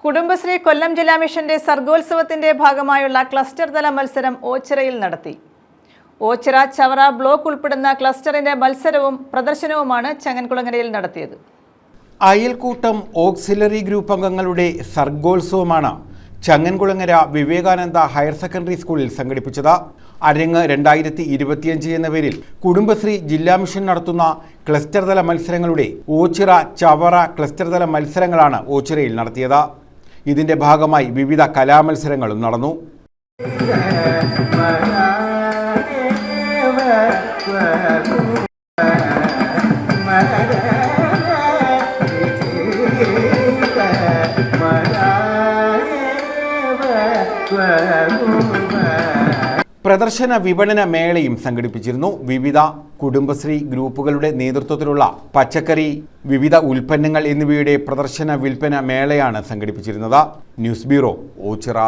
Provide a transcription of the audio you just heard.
കുടുംബശ്രീ കൊല്ലം ജില്ലാ മിഷന്റെ സർഗോത്സവത്തിന്റെ ഭാഗമായുള്ള ക്ലസ്റ്റർ തല മത്സരം ഓച്ചിറയിൽ നടത്തി. ഓച്ചിറ ചവറ ബ്ലോക്ക് ഉൾപ്പെടുന്ന ക്ലസ്റ്ററിന്റെ മത്സരവും പ്രദർശനവുമാണ് ചങ്ങൻകുളങ്ങരയിൽ നടത്തിയത്. അയൽക്കൂട്ടം ഓക്സിലറി ഗ്രൂപ്പ് അംഗങ്ങളുടെ സർഗോത്സവമാണ് ചങ്ങൻകുളങ്ങര വിവേകാനന്ദ ഹയർ സെക്കൻഡറി സ്കൂളിൽ സംഘടിപ്പിച്ചത്. അരങ്ങ് 2025 എന്ന പേരിൽ കുടുംബശ്രീ ജില്ലാ മിഷൻ നടത്തുന്ന ക്ലസ്റ്റർ തല മത്സരങ്ങളുടെ ഓച്ചിറ ചവറ ക്ലസ്റ്റർ തല മത്സരങ്ങളാണ് ഓച്ചിറയിൽ നടത്തിയത്. ഇതിന്റെ ഭാഗമായി വിവിധ കലാമത്സരങ്ങളും നടന്നു. പ്രദർശന വിപണന മേളയും സംഘടിപ്പിച്ചിരുന്നു. വിവിധ കുടുംബശ്രീ ഗ്രൂപ്പുകളുടെ നേതൃത്വത്തിലുള്ള പച്ചക്കറി, വിവിധ ഉൽപ്പന്നങ്ങൾ എന്നിവയുടെ പ്രദർശന വിൽപ്പന മേളയാണ് സംഘടിപ്പിച്ചിരുന്നത്. News bureau, Ochira.